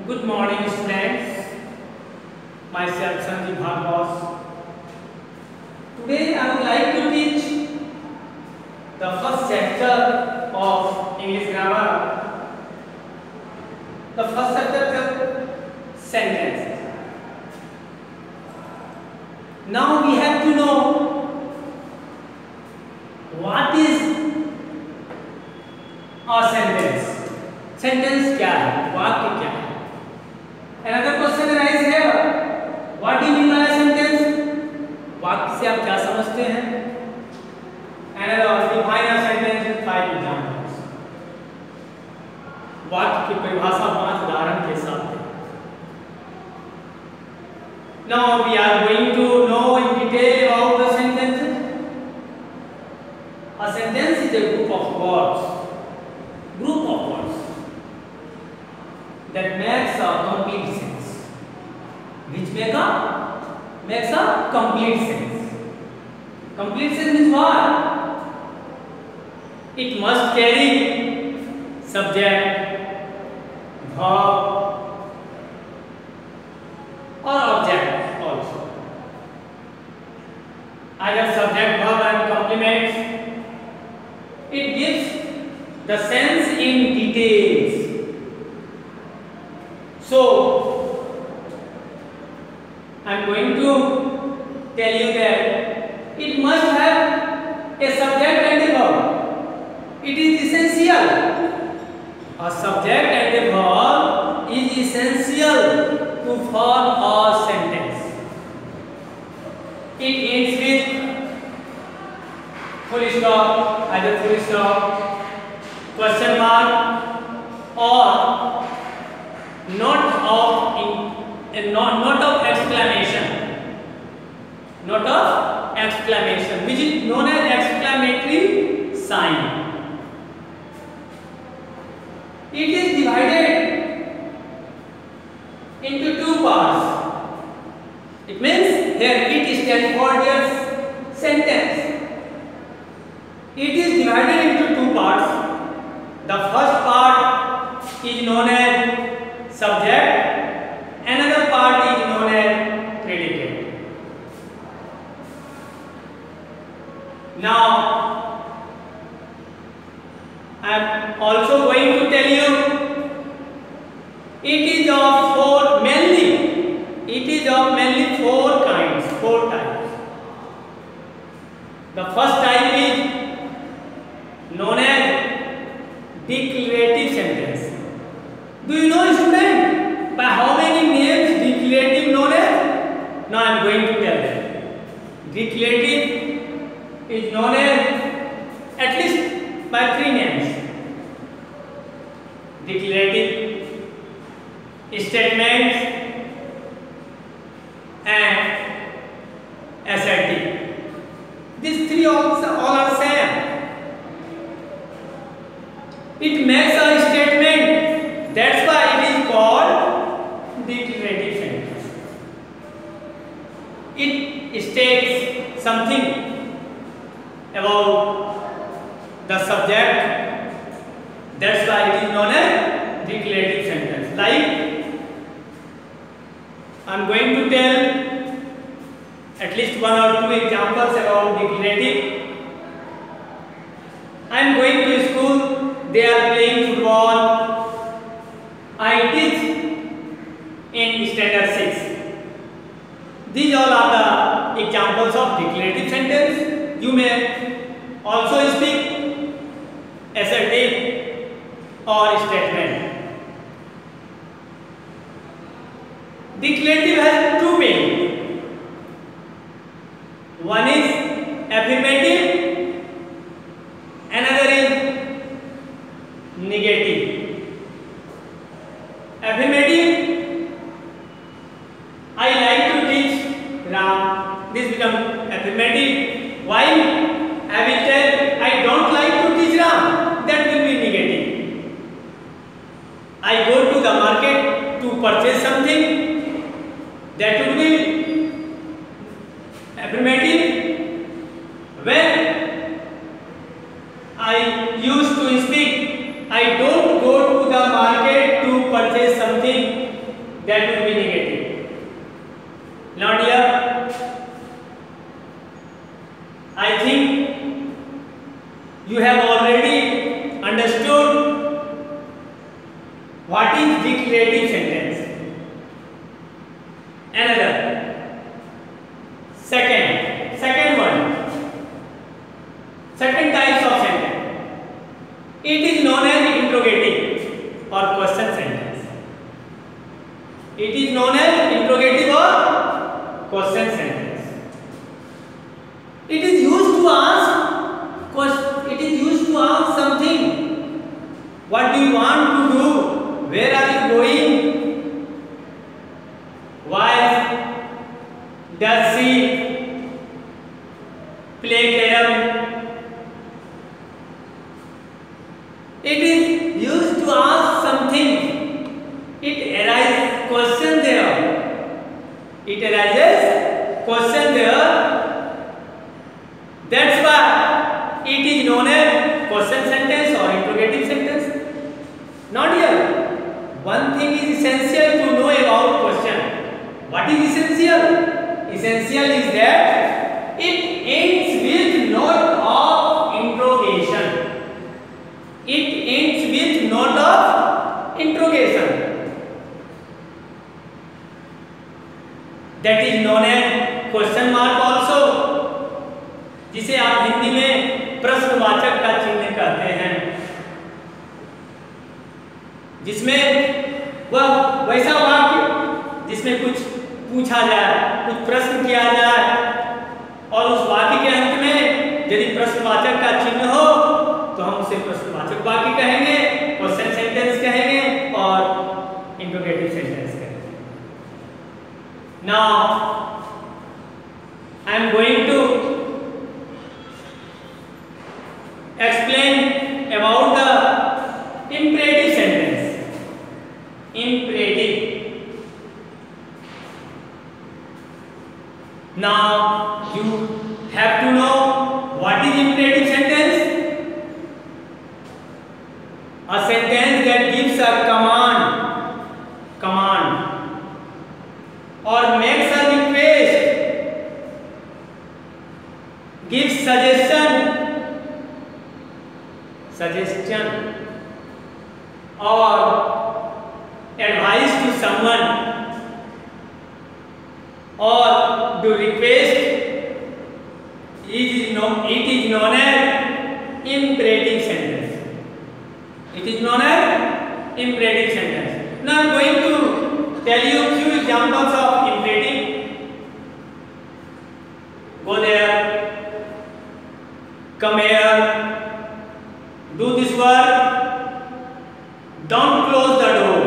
Good morning, students. Myself Sanjeev Bhargava. Today I would like to teach the first chapter of English grammar. The first chapter is sentences. Now we have to know what is a sentence. Sentence क्या है? वाक्य क्या है? Another question arises here. What do you mean by a sentence? वाक्य से आप क्या समझते हैं? Another define a sentence with 5 examples. वाक्य की परिभाषा 5 उदाहरण के साथ है. Now we are going to know in detail about the sentences. A sentence is a group of words. Group of words that makes a complete sense. Which makes a complete sense. Complete sense means what? It must carry subject, verb or object also. Either subject, verb and complements. It gives the sense in details. So, I am going to tell you that it must have a subject and a verb. It is essential. A subject and a verb is essential to form a sentence. It ends with full stop, either full stop, question mark, or note of exclamation. Note of exclamation, which is known as exclamatory sign. It is divided into 2 parts. It means here it stands for their sentence. It is divided into 2 parts. The first part is known as subject. Another part is known as predicate. Now, I am also going to tell you it is of mainly 4 kinds, 4 types. The first type is known as declarative sentence. Do you know, student, by how many names declarative known as? Now I am going to tell you. Declarative is known as at least by 3 names. Declarative, statements, and assertive. These 3 all are same. It makes a statement. That's why it is called declarative sentence. It states something about the subject. That's why it is known as declarative sentence. Like, I am going to tell at least 1 or 2 examples about declarative. I am going to school. They are playing football. I teach in standard 6. These all are the examples of declarative sentence. You may also speak assertive or statement. Declarative has 2 meanings. One is affirmative, another is negative. Affirmative, I like to teach Ram. This becomes affirmative. While I will tell I don't like to teach Ram, that will be negative. I go to the market to purchase something, that would be affirmative. When I used to speak, I don't go to the market to purchase something, that will be negative. Now dear, I think you have already understood what is declarative sentence. Another second one, certain types of sentence. It is known as interrogative or question sentence. It is known as interrogative or question sentence. It is used to ask something. What do you want to do? Where are you going? Why does she play carom? It is used to ask something. It arises question there. It arises question there. That's why it is known as question sentence or interrogative sentence. Not here. One thing is essential to know about question. What is essential? Essential is that it ends with note of interrogation. It ends with note of interrogation. That is known as question mark also, जिसे आप हिंदी में प्रश्नवाचक का चिन्ह कहते हैं, जिसमें वह वैसा वाक्य जिसमें कुछ पूछा जाए, कुछ प्रश्न किया जाए और उस वाक्य के अंत में यदि प्रश्नवाचक का चिन्ह हो तो हम उसे प्रश्नवाचक वाक्य कहेंगे, क्वेश्चन सेंटेंस कहेंगे और इंट्रोगेटिव सेंटेंस कहेंगे. Now I am going to explain about the imperative sentence. Imperative. Now you have to know what is imperative sentence. A sentence that gives a command or makes a request, gives suggestion or advice to someone or do request. It is known as imperative sentence. It is known as imperative sentence. Now I am going to tell you few examples of imperative. Go there, come here, do this work, don't close the door,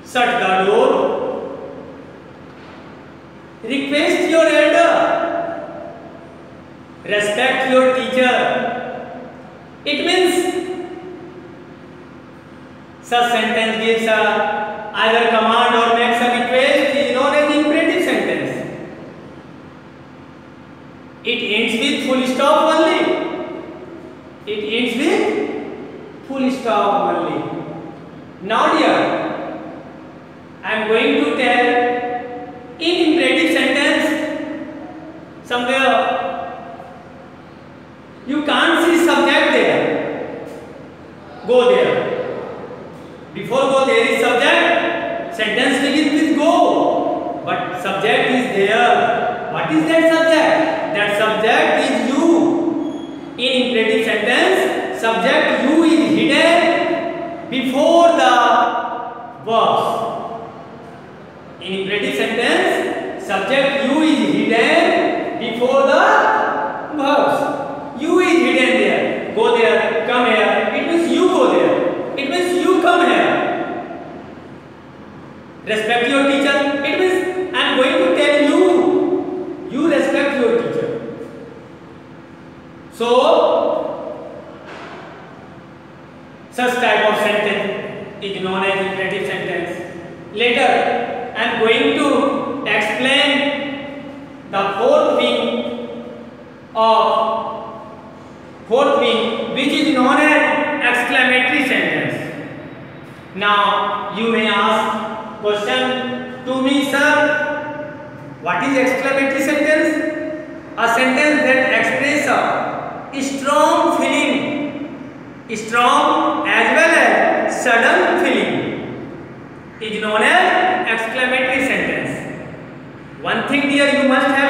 shut the door, request your elder, respect your teacher. It means such sentence gives either command or makes a request is known as imperative sentence. It ends with full stop only. It ends with full stop only. Now dear, I am going to tell in imperative sentence somewhere you can't see subject there. Go there. Before go there is subject. Sentence begins with go, but subject is there. What is that subject? That subject is you. In imperative sentence, subject you is hidden before the verbs. In imperative sentence, subject you is hidden before the verbs. You is hidden there. Go there, come here. It means you go there. It means you come here. Respect your teacher. It means I am going to tell you. You respect your teacher. So, such type of sentence is known as imperative sentence. Later, I am going to explain the fourth wing which is known as exclamatory sentence. Now you may ask question to me, sir, what is exclamatory sentence? A sentence that expresses a strong feeling, strong as well as sudden feeling, is known as exclamatory sentence. One thing dear you must have